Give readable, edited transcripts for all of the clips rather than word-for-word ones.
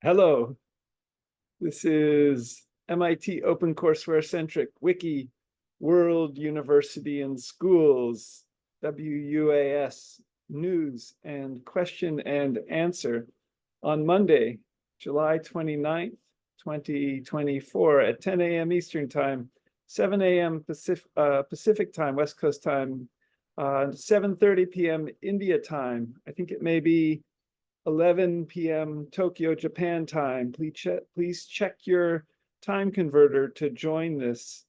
Hello, this is MIT OpenCourseWare-centric wiki, World University and Schools, WUaS news and question and answer on Monday, July 29th, 2024 at 10 a.m. Eastern Time, 7 a.m. Pacific Time, West Coast Time, 7:30 p.m. India Time. I think it may be 11 p.m. Tokyo, Japan time. Please check your time converter to join this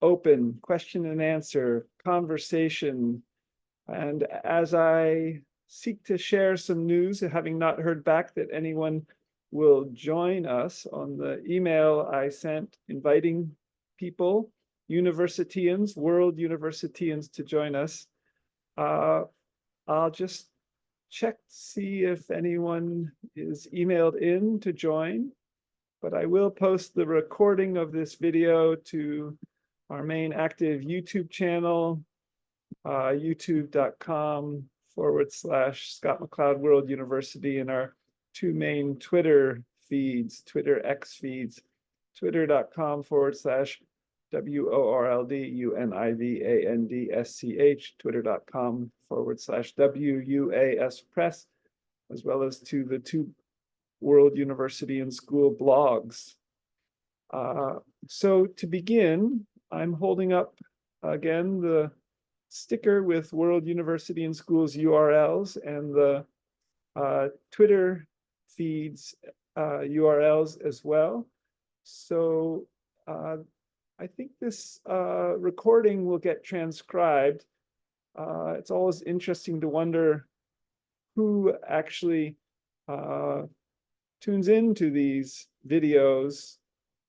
open question and answer conversation. And as I seek to share some news, having not heard back that anyone will join us on the email I sent inviting people, Universistians, World Universistians, to join us, I'll just check to see if anyone is emailed in to join, but I will post the recording of this video to our main active YouTube channel, youtube.com/Scott McLeod World University, and our two main Twitter feeds, Twitter X feeds, twitter.com/WORLDUNIVANDSCH, twitter.com/WUaS Press, as well as to the two World University and School blogs. So to begin, I'm holding up again the sticker with World University and Schools URLs and the Twitter feeds URLs as well. So I think this recording will get transcribed. It's always interesting to wonder who actually tunes into these videos,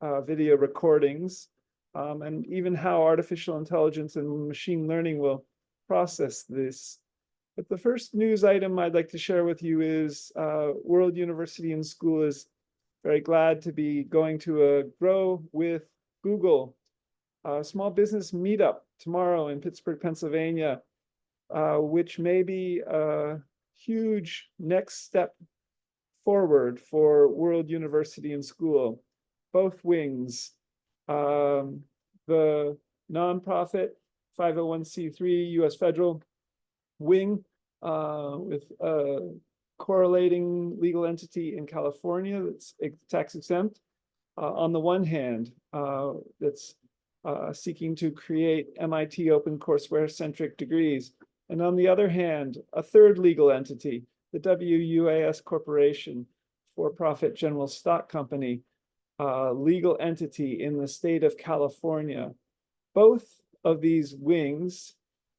video recordings, and even how artificial intelligence and machine learning will process this. But the first news item I'd like to share with you is World University and School is very glad to be going to a Grow with Google small business meetup tomorrow in Pittsburgh, Pennsylvania, which may be a huge next step forward for World University and School. Both wings, the nonprofit 501c3 U.S. federal wing with a correlating legal entity in California that's tax exempt. On the one hand, that's seeking to create MIT OpenCourseWare-centric degrees. And on the other hand, a third legal entity, the WUaS Corporation, for-profit general stock company, legal entity in the state of California. Both of these wings,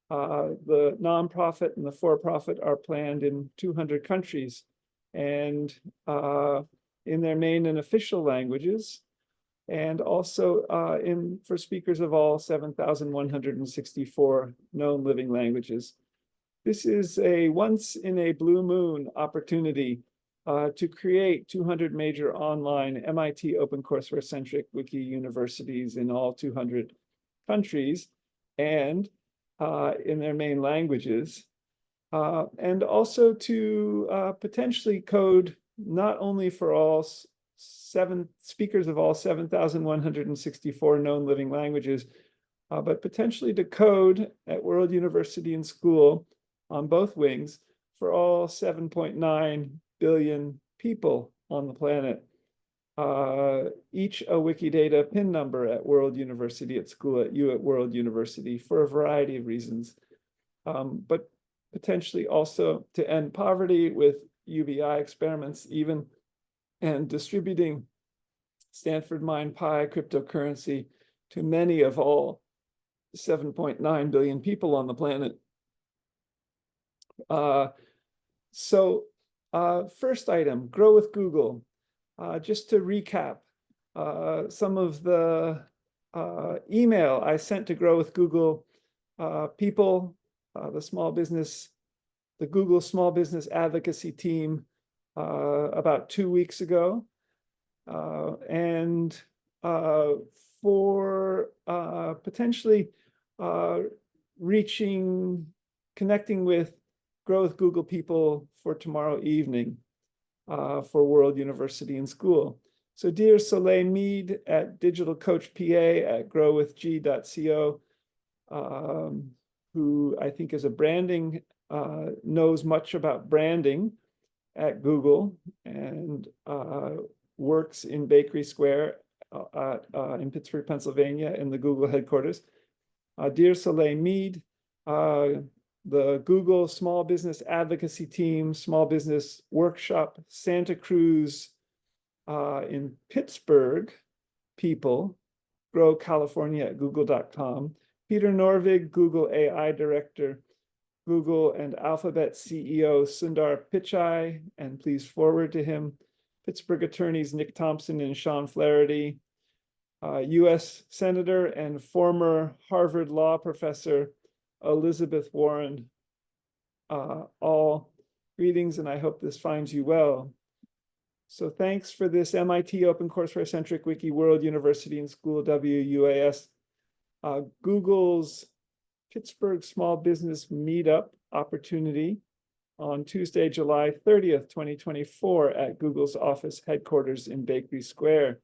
the nonprofit and the for-profit, are planned in 200 countries and in their main and official languages, and also for speakers of all 7,164 known living languages. This is a once in a blue moon opportunity to create 200 major online MIT OpenCourseWare-centric wiki universities in all 200 countries and in their main languages, and also to potentially code not only for all speakers of all 7,164 known living languages, but potentially to code at World University and School on both wings for all 7.9 billion people on the planet. Each a Wikidata PIN number at World University at School at World University for a variety of reasons, but potentially also to end poverty with UBI experiments even, and distributing Stanford MindPi cryptocurrency to many of all 7.9 billion people on the planet. First item, Grow with Google. Just to recap, some of the email I sent to Grow with Google people, the Google Small Business Advocacy team about 2 weeks ago, and for potentially connecting with Grow with Google people for tomorrow evening. for World University and School. So dear Soleil Mead at Digital Coach PA at growwithg.co, who I think is a branding, knows much about branding at Google and works in Bakery Square in Pittsburgh, Pennsylvania, in the Google headquarters. Dear Soleil Mead, the Google Small Business Advocacy Team, Small Business Workshop, Santa Cruz in Pittsburgh, people, grow California at google.com. Peter Norvig, Google AI Director, Google and Alphabet CEO Sundar Pichai, and please forward to him. Pittsburgh attorneys Nick Thompson and Sean Flaherty, US Senator and former Harvard Law professor Elizabeth Warren. All greetings, and I hope this finds you well. So thanks for this MIT OpenCourseWare-centric Wiki World University and School WUaS. Google's Pittsburgh Small Business Meetup opportunity on Tuesday, July 30th, 2024 at Google's office headquarters in Bakery Square.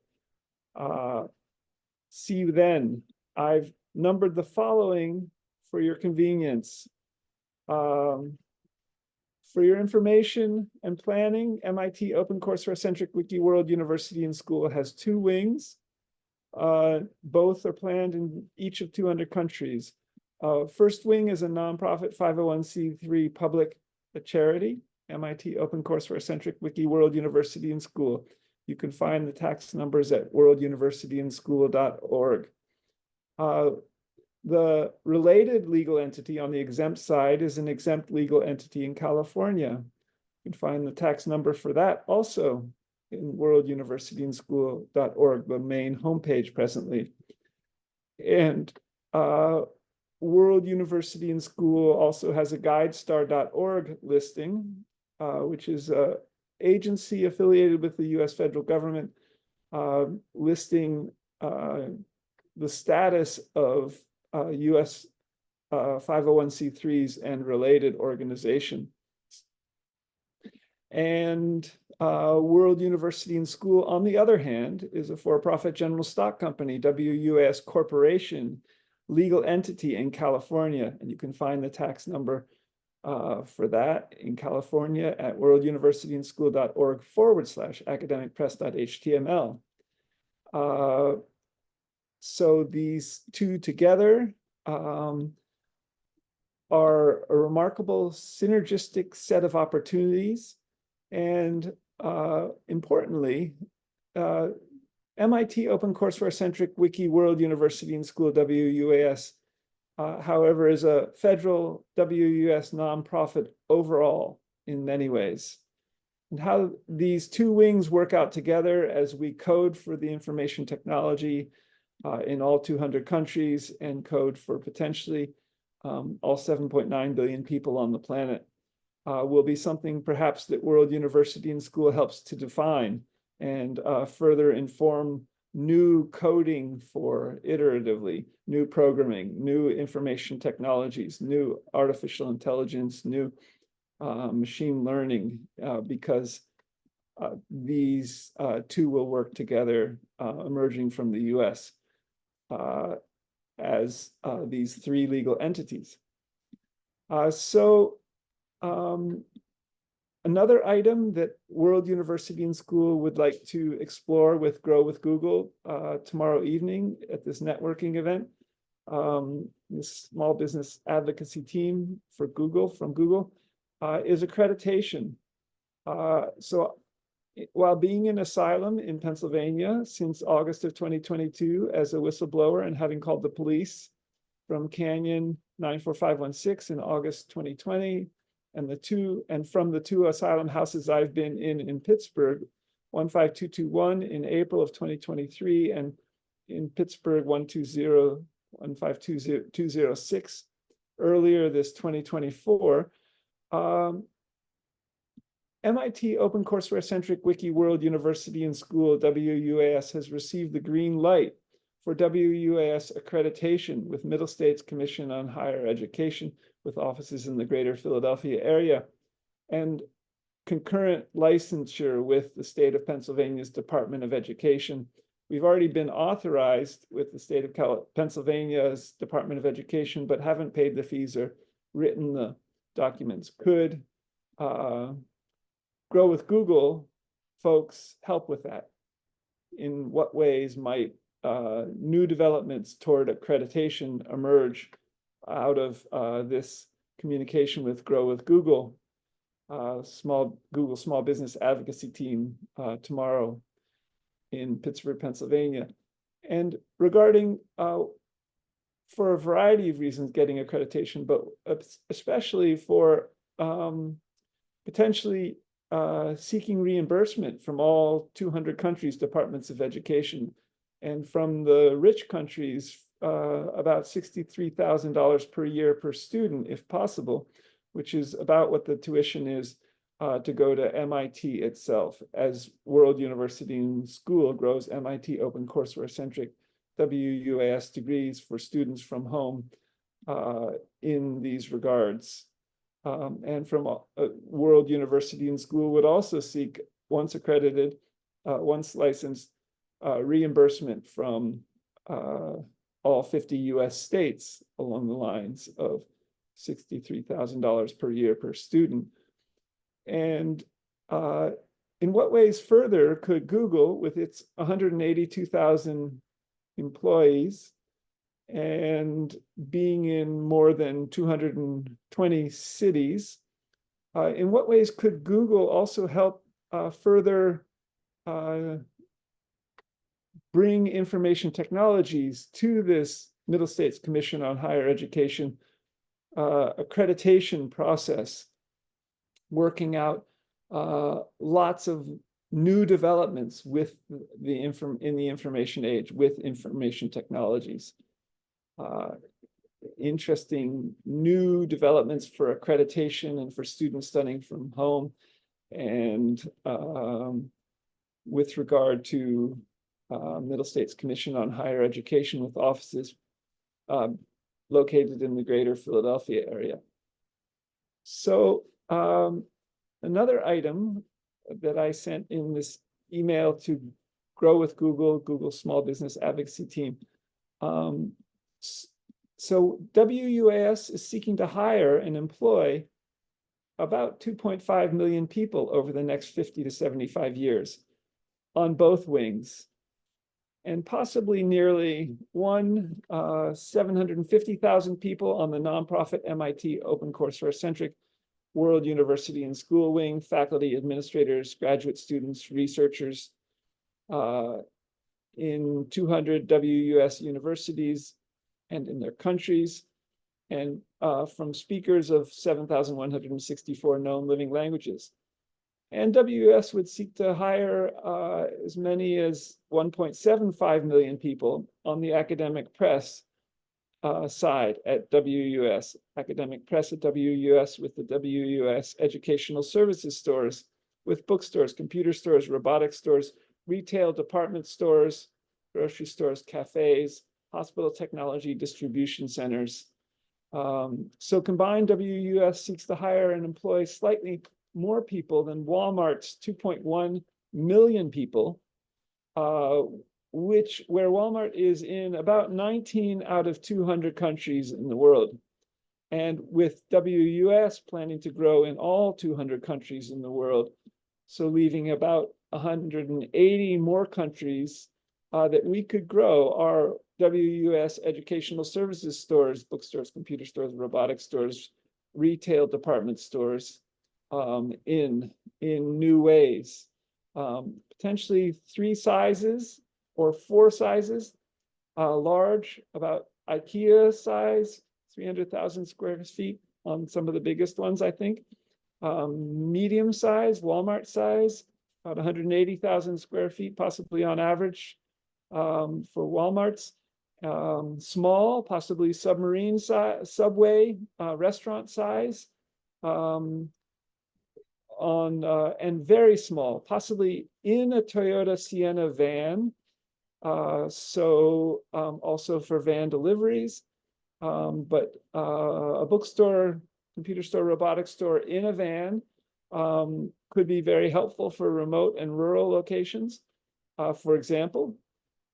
See you then. I've numbered the following for your convenience. For your information and planning, MIT OpenCourseWare-centric Wiki World University and School has 2 wings. Both are planned in each of 200 countries. First wing is a nonprofit 501c3 public charity, MIT OpenCourseWare-centric Wiki World University and School. You can find the tax numbers at worlduniversityandschool.org. The related legal entity on the exempt side is an exempt legal entity in California. You can find the tax number for that also in worlduniversityandschool.org, the main homepage presently. And World University and School also has a guidestar.org listing, which is an agency affiliated with the US federal government, listing the status of US 501c3s and related organizations. And World University and School, on the other hand, is a for-profit general stock company, WUaS Corporation, legal entity in California. And you can find the tax number for that in California at worlduniversityandschool.org/academicpress.html. So these two together are a remarkable synergistic set of opportunities. And importantly, MIT OpenCourseWare-centric Wiki World University and School WUaS, however, is a federal WUaS nonprofit overall in many ways. And how these 2 wings work out together as we code for the information technology in all 200 countries and code for potentially all 7.9 billion people on the planet will be something perhaps that World University and School helps to define and further inform new coding for iteratively, new programming, new information technologies, new artificial intelligence, new machine learning, because these 2 will work together emerging from the US as these 3 legal entities. Another item that World University and School would like to explore with Grow with Google tomorrow evening at this networking event, this small business advocacy team for Google, from Google, is accreditation. So while being in asylum in Pennsylvania since August of 2022 as a whistleblower and having called the police from Canyon 94516 in August 2020, and from the 2 asylum houses I've been in Pittsburgh, 15221 in April of 2023, and in Pittsburgh 15206 earlier this 2024. MIT OpenCourseWare-centric Wiki World University and School WUaS has received the green light for WUaS accreditation with Middle States Commission on Higher Education with offices in the greater Philadelphia area. And concurrent licensure with the state of Pennsylvania's Department of Education. We've already been authorized with the state of Pennsylvania's Department of Education, but haven't paid the fees or written the documents. Could Grow with Google folks help with that? In what ways might new developments toward accreditation emerge out of this communication with Grow with Google, Google Small Business Advocacy Team tomorrow in Pittsburgh, Pennsylvania? And regarding, for a variety of reasons, getting accreditation, but especially for potentially seeking reimbursement from all 200 countries' departments of education, and from the rich countries, about $63,000 per year per student, if possible, which is about what the tuition is to go to MIT itself. As World University School grows MIT open courseware-centric WUaS degrees for students from home in these regards. And from World University School would also seek, once accredited, once licensed, reimbursement from all 50 US states along the lines of $63,000 per year per student. And in what ways further could Google, with its 182,000 employees and being in more than 220 cities, in what ways could Google also help further bring information technologies to this Middle States Commission on Higher Education accreditation process, working out lots of new developments with in the information age with information technologies? Interesting new developments for accreditation and for students studying from home, and with regard to Middle States Commission on Higher Education with offices located in the greater Philadelphia area. So another item that I sent in this email to Grow with Google, Google Small Business Advocacy Team. So WUaS is seeking to hire and employ about 2.5 million people over the next 50 to 75 years on both wings, and possibly nearly 750,000 people on the nonprofit MIT OpenCourseware-centric World University and School wing, faculty, administrators, graduate students, researchers in 200 WUaS universities and in their countries, and from speakers of 7,164 known living languages. And WUaS would seek to hire as many as 1.75 million people on the academic press side at WUaS, academic press at WUaS, with the WUaS educational services stores, with bookstores, computer stores, robotics stores, retail department stores, grocery stores, cafes, hospital technology distribution centers. So combined, WUaS seeks to hire and employ slightly more people than Walmart's 2.1 million people, where Walmart is in about 19 out of 200 countries in the world. And with WUaS planning to grow in all 200 countries in the world, so leaving about 180 more countries that we could grow our WUaS educational services stores, bookstores, computer stores, robotics stores, retail department stores in new ways. Potentially 3 sizes or 4 sizes, large, about IKEA size, 300,000 square feet on some of the biggest ones, I think. Medium size, Walmart size, about 180,000 square feet, possibly on average for Walmart's. Small, possibly submarine size, subway, restaurant size, and very small, possibly in a Toyota Sienna van. Also for van deliveries, but a bookstore, computer store, robotics store in a van, could be very helpful for remote and rural locations, for example,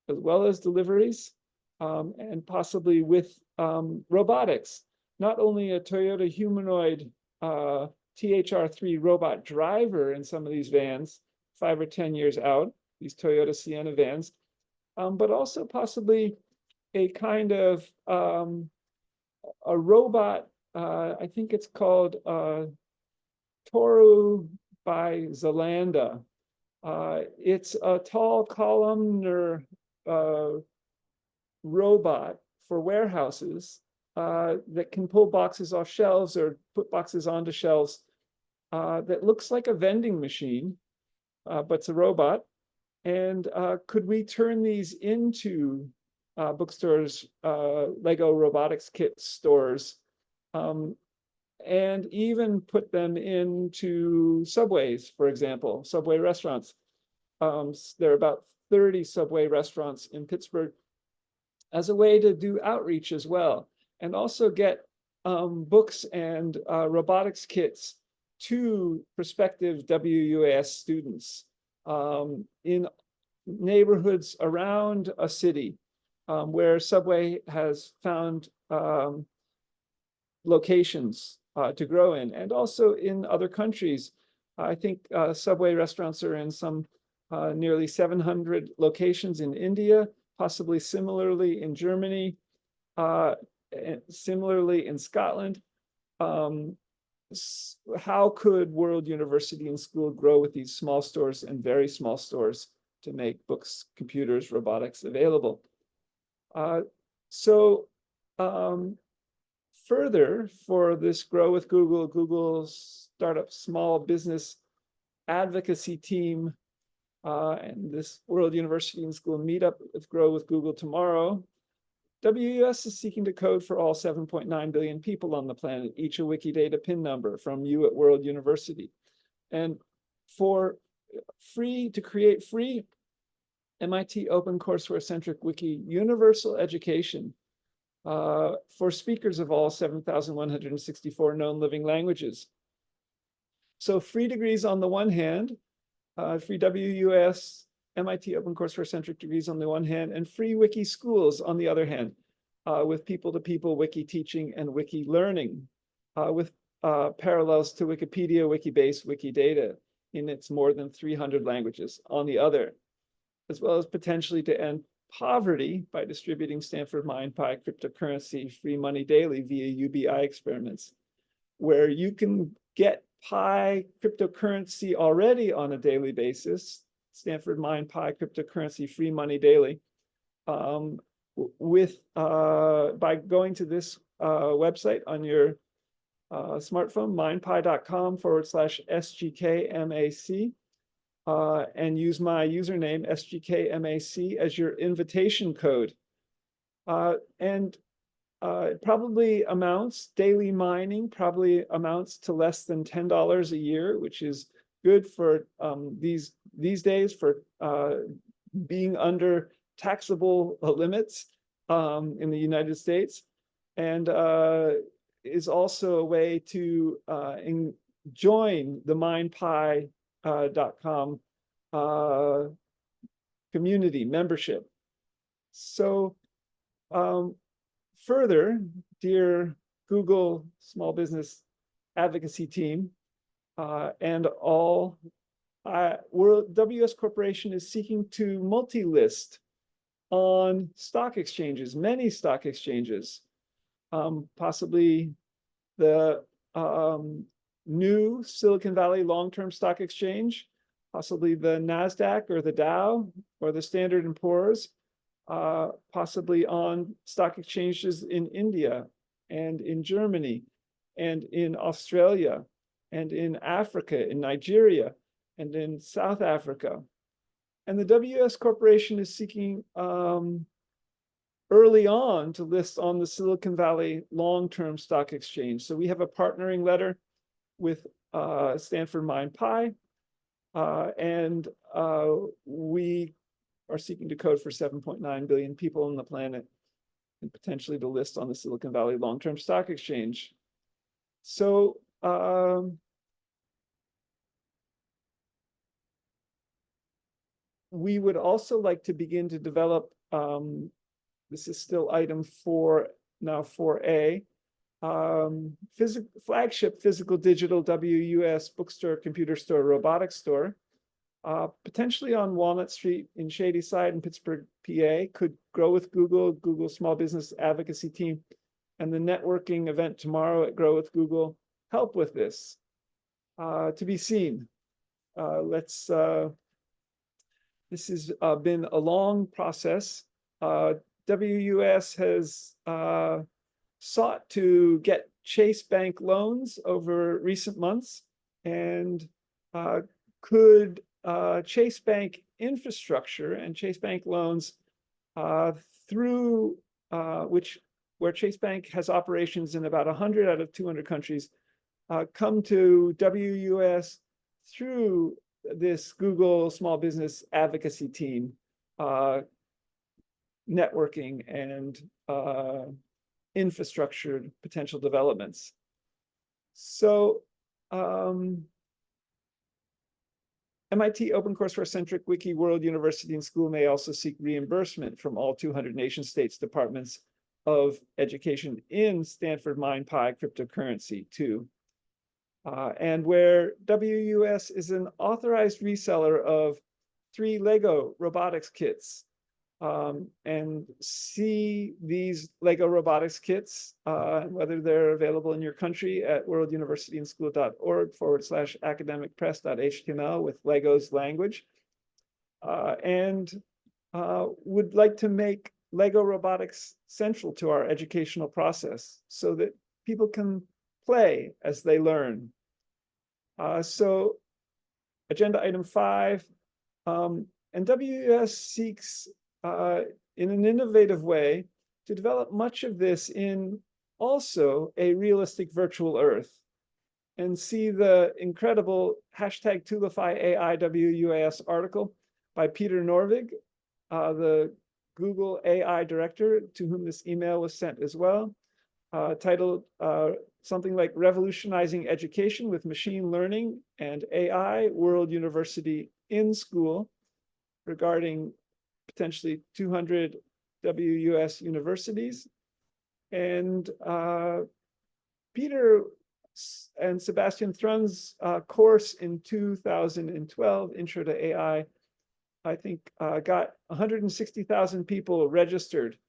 as well as deliveries, and possibly with robotics. Not only a Toyota humanoid THR3 robot driver in some of these vans, 5 or 10 years out, these Toyota Sienna vans, but also possibly a kind of a robot, I think it's called Toru by Zalanda. It's a tall columnar robot for warehouses that can pull boxes off shelves or put boxes onto shelves, that looks like a vending machine, but it's a robot. And could we turn these into bookstores, Lego robotics kit stores, and even put them into subways, for example, subway restaurants. There are about 30 subway restaurants in Pittsburgh, as a way to do outreach as well, and also get books and robotics kits to prospective WUaS students in neighborhoods around a city where Subway has found locations to grow in, and also in other countries. I think Subway restaurants are in some nearly 700 locations in India, possibly similarly in Germany, and similarly in Scotland. How could World University and School grow with these small stores and very small stores to make books, computers, robotics available? Further, for this Grow with Google, Google's startup small business advocacy team, and this World University and School meetup with Grow with Google tomorrow, WUaS is seeking to code for all 7.9 billion people on the planet, each a Wikidata PIN number from you at World University. And for free, to create free MIT OpenCourseWare-centric wiki universal education for speakers of all 7,164 known living languages. So free degrees on the one hand, free WUaS, MIT OpenCourseWare-centric degrees on the one hand, and free wiki schools on the other hand, with people-to-people wiki teaching and wiki learning, with parallels to Wikipedia, Wikibase, Wikidata in its more than 300 languages on the other, as well as potentially to end poverty by distributing Stanford MindPi cryptocurrency free money daily via UBI experiments, where you can get Pi cryptocurrency already on a daily basis, Stanford MindPi cryptocurrency free money daily, with by going to this website on your smartphone, mindpi.com/sgkmac, and use my username sgkmac as your invitation code. And it probably amounts, daily mining probably amounts to less than $10 a year, which is good for these days for being under taxable limits in the United States, and is also a way to join the mindpi.com community membership. So further, dear Google small business advocacy team, and all, WUaS Corporation is seeking to multi-list on stock exchanges, many stock exchanges, possibly the new Silicon Valley long-term stock exchange, possibly the NASDAQ or the Dow or the Standard & Poor's, possibly on stock exchanges in India and in Germany and in Australia and in Africa, in Nigeria and in South Africa. And the WUaS Corporation is seeking early on to list on the Silicon Valley long-term stock exchange. So we have a partnering letter with Stanford MindPi, and we are seeking to code for 7.9 billion people on the planet and potentially to list on the Silicon Valley long-term stock exchange. So we would also like to begin to develop, this is still item 4, now 4A, flagship physical digital WUaS bookstore, computer store, robotics store, potentially on Walnut Street in Shadyside in Pittsburgh, PA, could grow with Google, Google Small Business Advocacy Team, and the networking event tomorrow at Grow with Google help with this. To be seen. This has been a long process. WUaS has sought to get Chase Bank loans over recent months, and could Chase Bank infrastructure and Chase Bank loans through where Chase Bank has operations in about 100 out of 200 countries, come to WUaS through this Google Small Business Advocacy Team, networking and infrastructure potential developments. So MIT OpenCourseWare-centric Wiki World University and School may also seek reimbursement from all 200 nation states departments of education in Stanford MindPi cryptocurrency too. And where WUaS is an authorized reseller of 3 Lego robotics kits, and see these Lego robotics kits, whether they're available in your country at worlduniversityandschool.org/academicpress.html with Lego's language, and would like to make Lego robotics central to our educational process so that people can play as they learn. So agenda item 5, and WUaS seeks in an innovative way to develop much of this in also a realistic virtual earth, and see the incredible #TulifyAI WUaS article by Peter Norvig, the Google AI director, to whom this email was sent as well, titled something like Revolutionizing Education with Machine Learning and AI, World University in School, regarding potentially 200 WUaS universities. And Peter and Sebastian Thrun's course in 2012, Intro to AI, I think got 160,000 people registered.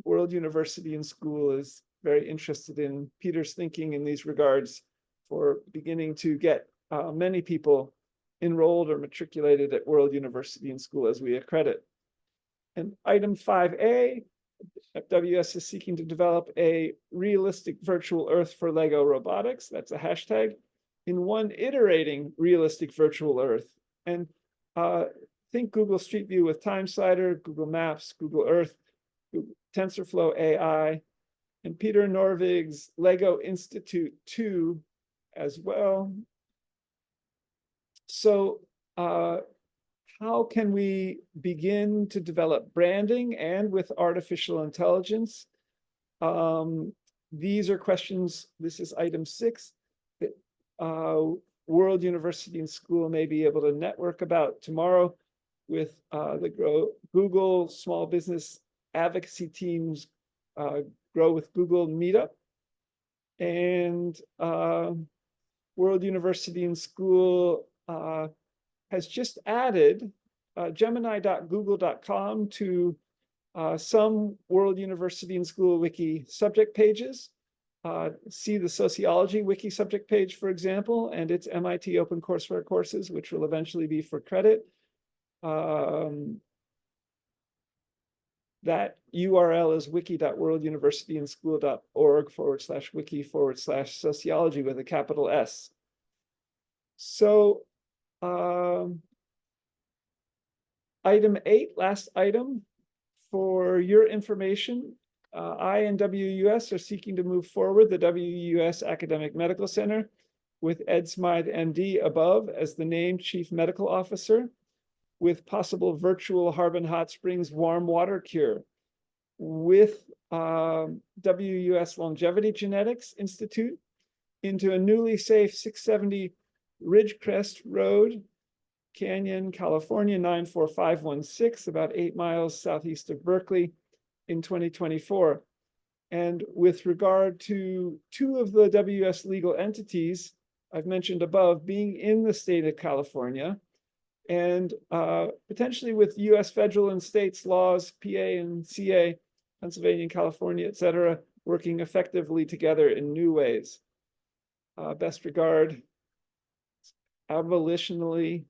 World University and School is very interested in Peter's thinking in these regards for beginning to get many people enrolled or matriculated at World University and School as we accredit. And item 5A, WUaS is seeking to develop a realistic virtual earth for Lego robotics. That's a hashtag. In one iterating realistic virtual earth. And think Google Street View with Time Slider, Google Maps, Google Earth, Google TensorFlow AI, and Peter Norvig's Lego Institute 2 as well. So how can we begin to develop branding and with artificial intelligence? These are questions, this is item 6, that World University and School may be able to network about tomorrow with the Google Small Business Advocacy Team's Grow with Google meetup. And World University and School has just added gemini.google.com to some World University and School Wiki subject pages. See the Sociology Wiki subject page, for example, and its MIT OpenCourseWare courses, which will eventually be for credit. That URL is wiki.worlduniversityandschool.org/wiki/sociology with a capital S. So item 8, last item, for your information, I and WUaS are seeking to move forward the WUaS Academic Medical Center with Ed Smythe, MD, above as the named Chief Medical Officer, with possible virtual Harbin Hot Springs warm water cure, with WUaS Longevity Genetics Institute into a newly safe 670 Ridgecrest Road Canyon, California, 94516, about 8 miles southeast of Berkeley in 2024. And with regard to two of the WUaS legal entities I've mentioned above being in the state of California, and potentially with US federal and states laws, PA and CA, Pennsylvania and California, et cetera, working effectively together in new ways. Best regard, abolitionally,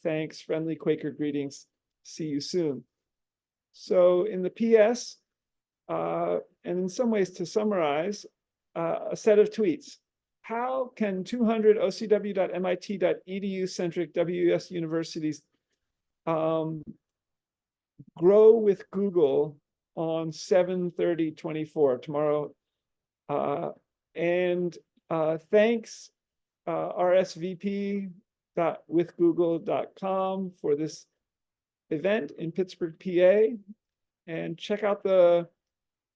thanks, friendly Quaker greetings, see you soon. So in the PS, and in some ways to summarize, a set of tweets. How can 200 OCW.MIT.edu-centric WUaS universities grow with Google on 7/30/24, tomorrow? And thanks rsvp.withgoogle.com for this event in Pittsburgh, PA. And check out the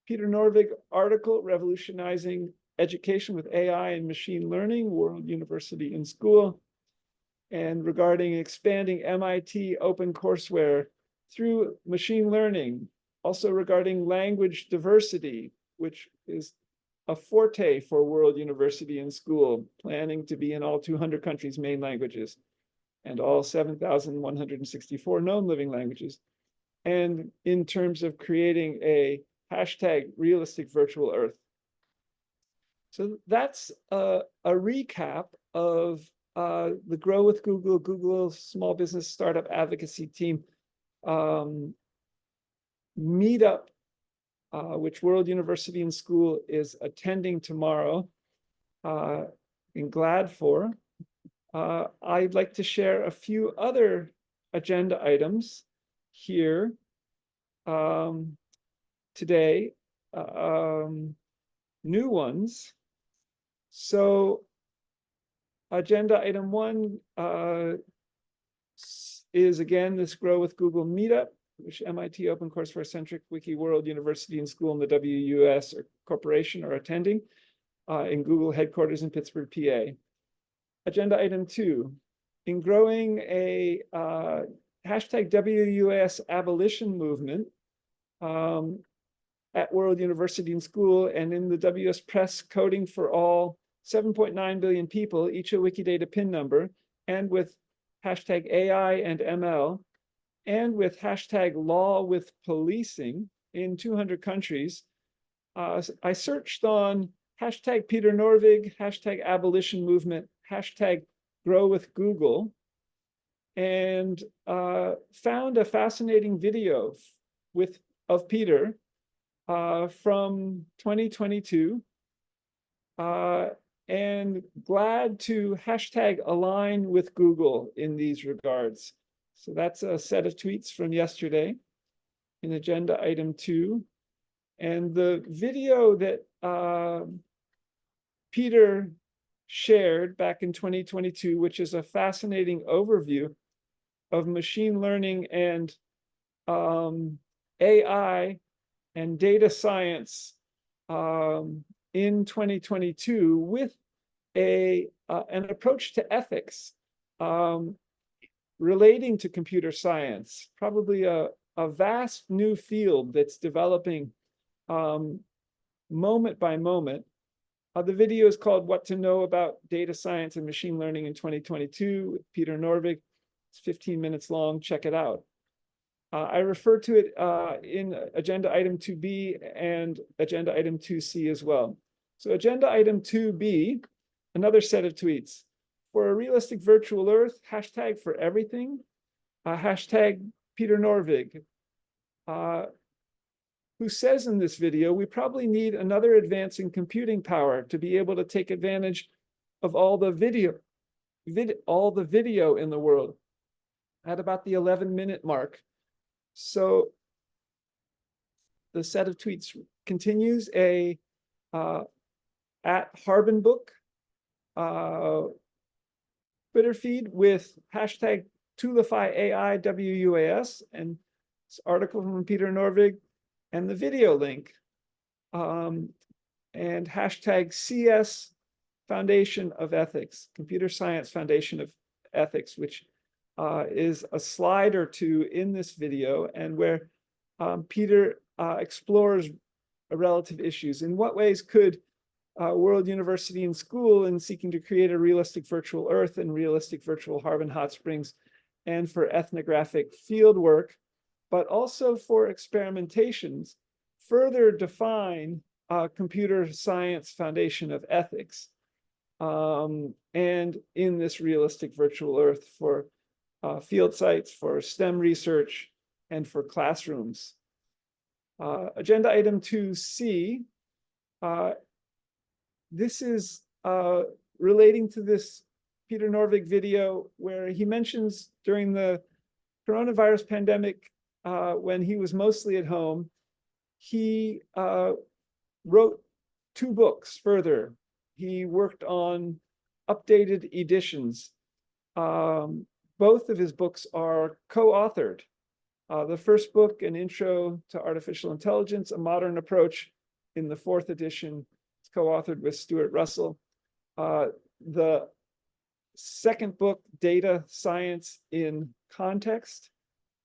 Peter Norvig article, Revolutionizing Education with AI and Machine Learning, World University and School, and regarding expanding MIT OpenCourseWare through machine learning, also regarding language diversity, which is a forte for World University and School, planning to be in all 200 countries' main languages and all 7,164 known living languages. And in terms of creating a hashtag realistic virtual Earth. So that's a recap of the Grow with Google, Google Small Business Startup Advocacy Team meetup, which World University and School is attending tomorrow and glad for. I'd like to share a few other agenda items here today, new ones. So agenda item 1 is again this Grow with Google meetup, which MIT OpenCourseWare-centric Wiki World University and School and the WUaS Corporation are attending in Google headquarters in Pittsburgh, PA. Agenda item 2, in growing a hashtag WUaS abolition movement at World University and School and in the WUaS Press coding for all 7.9 billion people, each a Wikidata PIN number, and with hashtag AI and ML, and with hashtag law with policing in 200 countries. I searched on hashtag Peter Norvig, hashtag abolition movement, hashtag grow with Google, and found a fascinating video of Peter from 2022, and glad to hashtag align with Google in these regards. So that's a set of tweets from yesterday in agenda item 2. And the video that Peter shared back in 2022, which is a fascinating overview of machine learning and AI and data science in 2022 with an approach to ethics relating to computer science, probably a vast new field that's developing moment by moment. The video is called What to Know About Data Science and Machine Learning in 2022 with Peter Norvig. It's 15 minutes long, check it out. I refer to it in agenda item 2B and agenda item 2C as well. So agenda item 2B, another set of tweets. For a realistic virtual Earth, hashtag for everything, hashtag Peter Norvig, who says in this video, we probably need another advance in computing power to be able to take advantage of all the video in the world at about the 11-minute mark. So the set of tweets continues at Harbinbook Twitter feed with hashtag Tulify AI WUaS and this article from Peter Norvig and the video link and hashtag CS Foundation of Ethics, Computer Science Foundation of ethics, which is a slide or two in this video, and where Peter explores relative issues. In what ways could World University and School, in seeking to create a realistic virtual Earth and realistic virtual Harbin hot springs, and for ethnographic field work, but also for experimentations, further define computer science foundation of ethics, and in this realistic virtual Earth for field sites, for STEM research, and for classrooms. Agenda item 2C, this is relating to this Peter Norvig video where he mentions during the coronavirus pandemic, when he was mostly at home, he wrote 2 books further. He worked on updated editions. Both of his books are co-authored. The first book, An Intro to Artificial Intelligence, A Modern Approach, in the 4th edition, it's co-authored with Stuart Russell. The second book, Data Science in Context,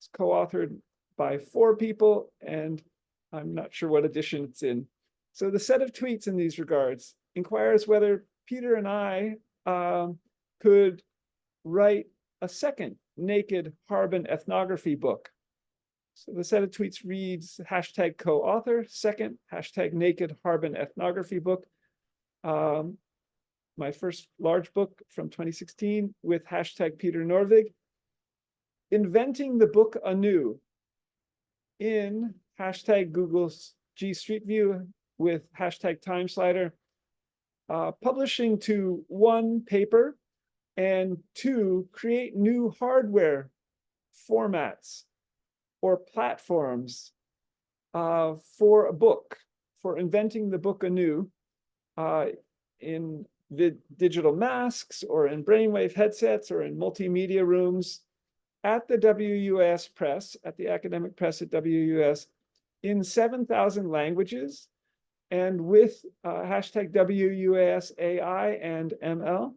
is co-authored by 4 people, and I'm not sure what edition it's in. So the set of tweets in these regards inquires whether Peter and I could write a second naked Harbin ethnography book. So the set of tweets reads hashtag co-author, second hashtag naked Harbin ethnography book. My first large book from 2016 with hashtag Peter Norvig. Inventing the book anew in hashtag Google's G Street View with hashtag time slider. Publishing to 1 paper and 2 create new hardware formats or platforms for a book, for inventing the book anew in digital masks or in brainwave headsets or in multimedia rooms at the WUaS press, at the academic press at WUaS, in 7,000 languages, and with hashtag WUaS AI and ML.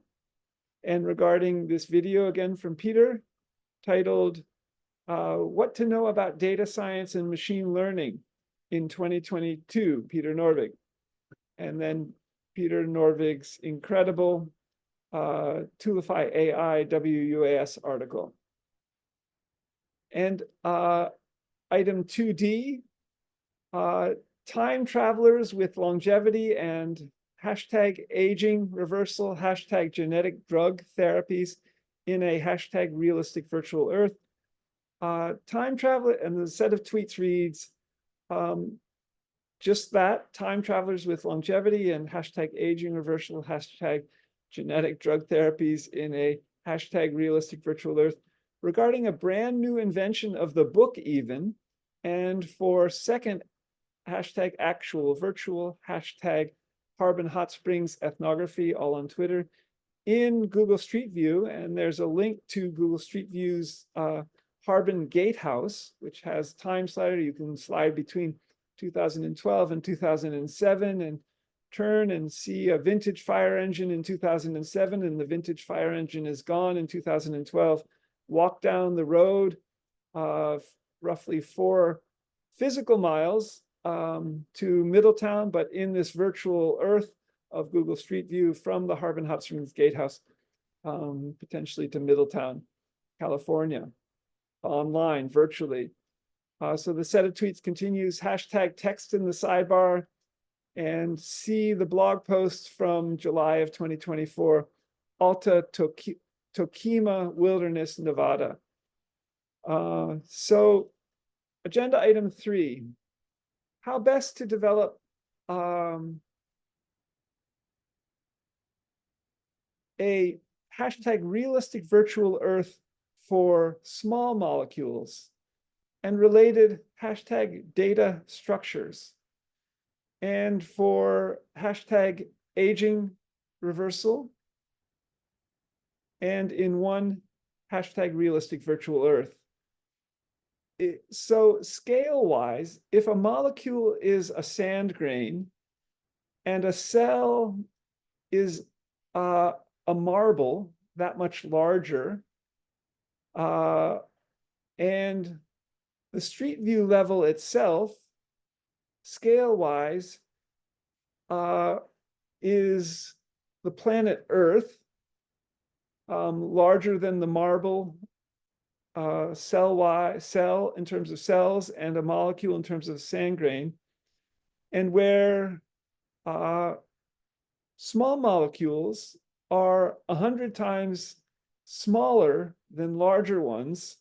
And regarding this video again from Peter, titled What to Know About Data Science and Machine Learning in 2022, Peter Norvig. And then Peter Norvig's incredible Toolify AI WUaS article. And item 2D, time travelers with longevity and hashtag aging reversal, hashtag genetic drug therapies in a hashtag realistic virtual Earth. Time travel, and the set of tweets reads just that, time travelers with longevity and hashtag aging reversal, hashtag genetic drug therapies in a hashtag realistic virtual Earth, regarding a brand new invention of the book even, and for second hashtag actual virtual, hashtag Harbin Hot Springs ethnography, all on Twitter, in Google Street View. And there's a link to Google Street View's Harbin Gatehouse, which has time slider. You can slide between 2012 and 2007 and turn and see a vintage fire engine in 2007, and the vintage fire engine is gone in 2012. Walk down the road of roughly 4 physical miles to Middletown, but in this virtual Earth of Google Street View from the Harbin Hot Springs Gatehouse, potentially to Middletown, California, online, virtually. So the set of tweets continues, hashtag text in the sidebar, and see the blog post from July of 2024, Alta Tokima Wilderness, Nevada. So agenda item 3, how best to develop a hashtag realistic virtual Earth for small molecules and related hashtag data structures, and for hashtag aging reversal, and in 1 hashtag realistic virtual Earth. So scale-wise, if a molecule is a sand grain and a cell is a marble that much larger. And the street view level itself, scale-wise, is the planet Earth, larger than the marble cell in terms of cells and a molecule in terms of sand grain, and where small molecules are 100 times smaller than larger ones.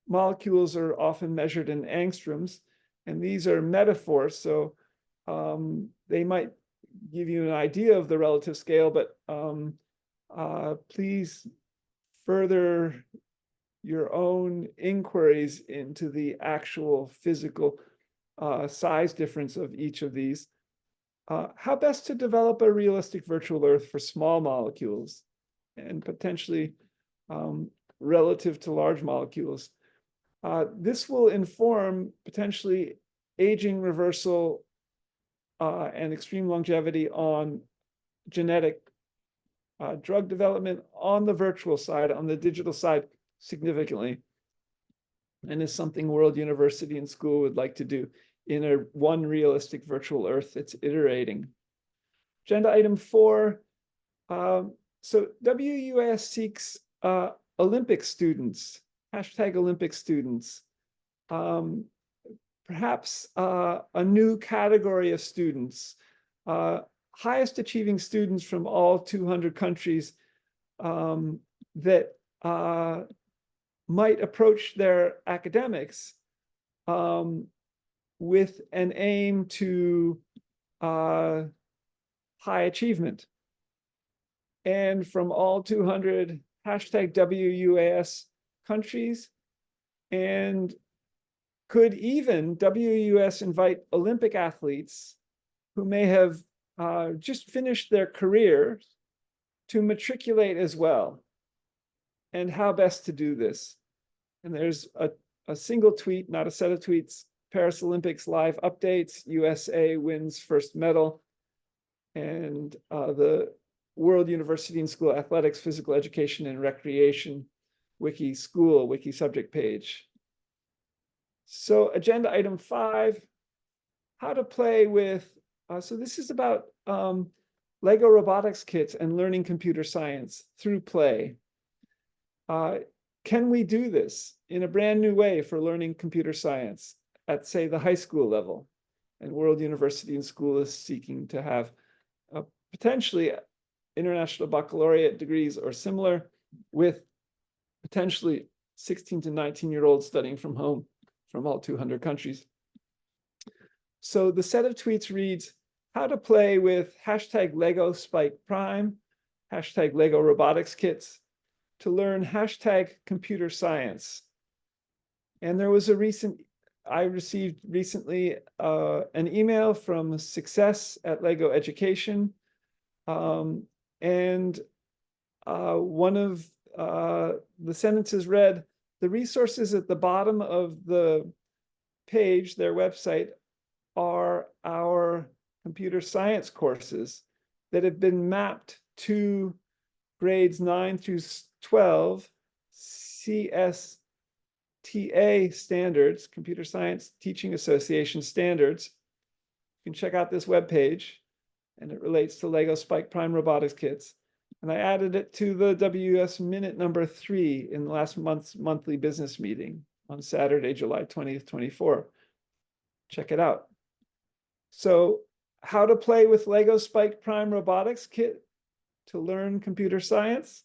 Molecules are often measured in angstroms, and these are metaphors, so they might give you an idea of the relative scale, but please further your own inquiries into the actual physical size difference of each of these. How best to develop a realistic virtual Earth for small molecules and potentially relative to large molecules. This will inform potentially aging reversal and extreme longevity on genetic drug development on the virtual side, on the digital side, significantly, and is something World University and School would like to do in a one realistic virtual Earth it's iterating. Agenda item 4. So WUaS seeks Olympic students, #Olympic students, perhaps a new category of students, highest achieving students from all 200 countries that might approach their academics with an aim to high achievement. And from all 200 #WUaS countries, and could even WUaS invite Olympic athletes who may have just finished their careers to matriculate as well. And how best to do this? And there's a single tweet, not a set of tweets. Paris Olympics live updates, USA wins first medal, and the World University and School Athletics, Physical Education and Recreation wiki school, wiki subject page. So agenda item 5, how to play with, so this is about Lego robotics kits and learning computer science through play. Can we do this in a brand new way for learning computer science at, say, the high school level? And World University and School is seeking to have potentially international baccalaureate degrees or similar, with potentially 16 to 19-year-olds studying from home from all 200 countries. So the set of tweets reads, how to play with #Lego Spike Prime, #Lego robotics kits to learn #computer science. And there was I received recently an email from Success at Lego Education. And one of the sentences read, the resources at the bottom of the page, their website, are our computer science courses that have been mapped to grades 9 through 12 CSTA standards, Computer Science Teaching Association standards. You can check out this webpage, and it relates to Lego Spike Prime robotics kits. And I added it to the WUS minute number 3 in last month's monthly business meeting on Saturday, July 20th, 24. Check it out. So how to play with Lego Spike Prime robotics kit to learn computer science.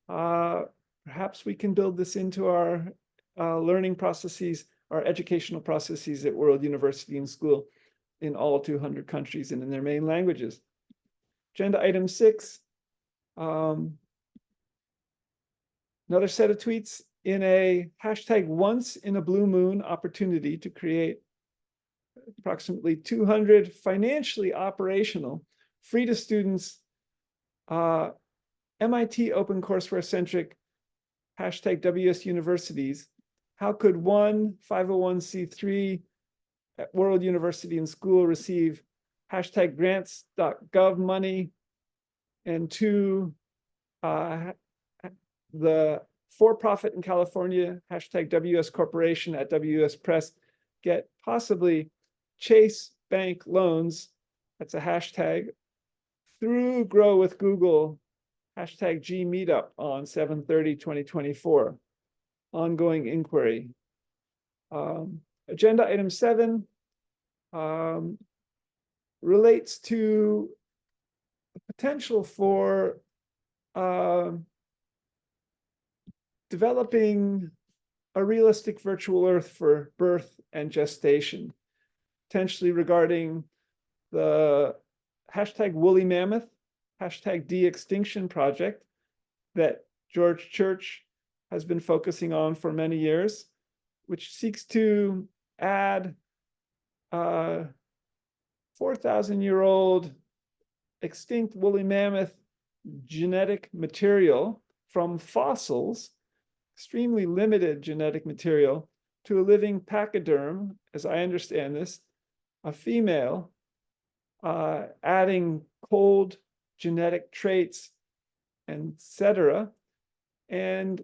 Perhaps we can build this into our learning processes, our educational processes at World University and School in all 200 countries and in their main languages. Agenda item 6. Another set of tweets in a #once in a blue moon opportunity to create approximately 200 financially operational, free to students, MIT OpenCourseWare-centric #WS universities. How could one 501c3 at World University and School receive #grants.gov money And two, the for-profit in California, hashtag WUaS Corporation at WUaS Press, get possibly Chase Bank loans, that's a hashtag, through Grow with Google, hashtag G Meetup on 7/30/2024. Ongoing inquiry. Agenda item 7 relates to the potential for developing a realistic virtual Earth for birth and gestation, potentially regarding the hashtag woolly mammoth, hashtag de-extinction project that George Church has been focusing on for many years, which seeks to add 4,000-year-old extinct woolly mammoth genetic material from fossils, extremely limited genetic material, to a living pachyderm, as I understand this, a female, adding cold genetic traits, etc., and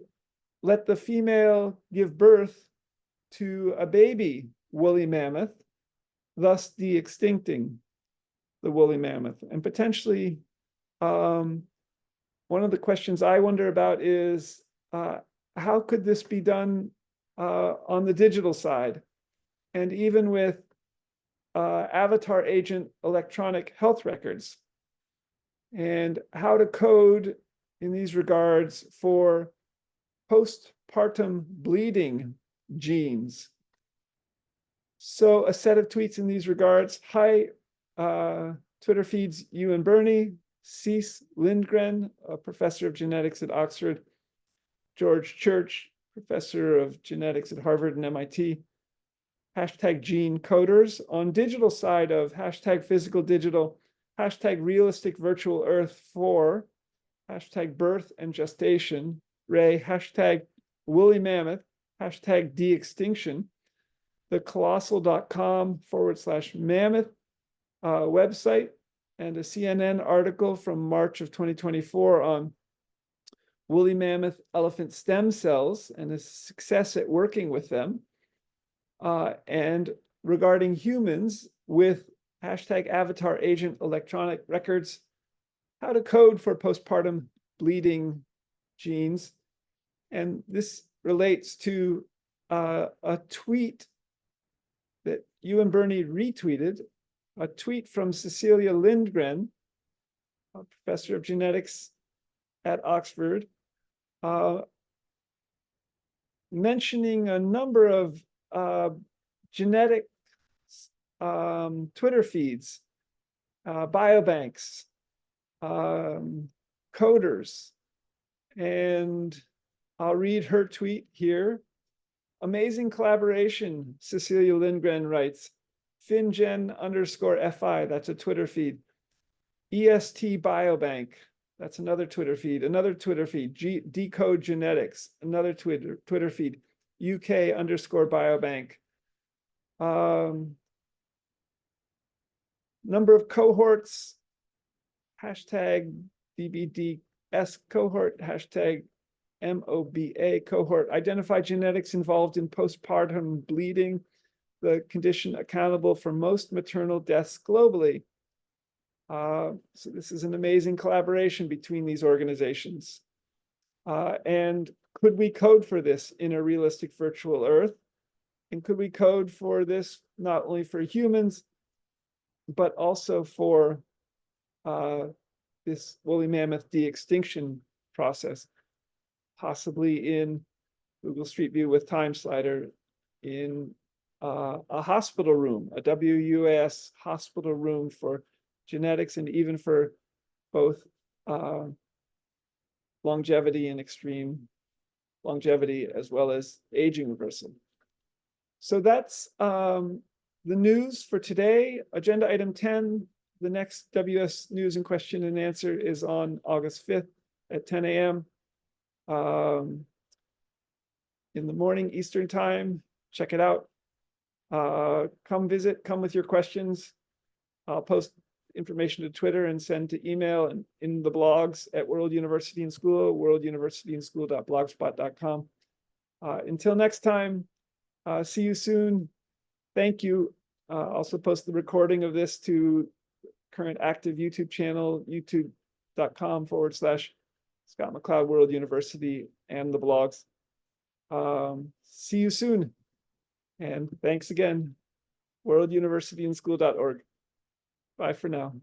let the female give birth to a baby woolly mammoth, thus de-extincting the woolly mammoth. And potentially, one of the questions I wonder about is, how could this be done on the digital side? And even with avatar agent electronic health records, and how to code in these regards for postpartum bleeding genes. So a set of tweets in these regards. Hi, Twitter feeds you and Bernie, Cease Lindgren, a professor of genetics at Oxford, George Church, professor of genetics at Harvard and MIT, hashtag gene coders. On digital side of hashtag physical digital, hashtag realistic virtual Earth for, hashtag birth and gestation, Ray, hashtag woolly mammoth, hashtag de-extinction, the colossal.com/mammoth website, and a CNN article from March of 2024 on woolly mammoth elephant stem cells and a success at working with them, and regarding humans with hashtag avatar agent electronic records, how to code for postpartum bleeding genes. And this relates to a tweet that you and Bernie retweeted, a tweet from Cecilia Lindgren, a professor of genetics at Oxford, mentioning a number of genetic Twitter feeds, biobanks, coders. And I'll read her tweet here. Amazing collaboration, Cecilia Lindgren writes. FinGen_FI, that's a Twitter feed. EST Biobank, that's another Twitter feed. Another Twitter feed, Decode Genetics, another Twitter feed. UK_Biobank. Number of cohorts, hashtag DBDS cohort, hashtag MOBA cohort. Identify genetics involved in postpartum bleeding, the condition accountable for most maternal deaths globally. So this is an amazing collaboration between these organizations. And could we code for this in a realistic virtual Earth? And could we code for this not only for humans, but also for this woolly mammoth de-extinction process, possibly in Google Street View with Time Slider, in a hospital room, a WUaS hospital room for genetics, and even for both longevity and extreme longevity, as well as aging reversal. So that's the news for today. Agenda item 10, the next WUaS news and question and answer is on August 5th at 10 a.m. In the morning Eastern time. Check it out. Come visit, come with your questions. I'll post information to Twitter and send to email and in the blogs at World University and School, worlduniversityandschool.blogspot.com. Until next time, see you soon. Thank you. Also post the recording of this to current active YouTube channel, youtube.com/Scott McLeod World University and the blogs. See you soon. And thanks again, worlduniversityandschool.org. Bye for now.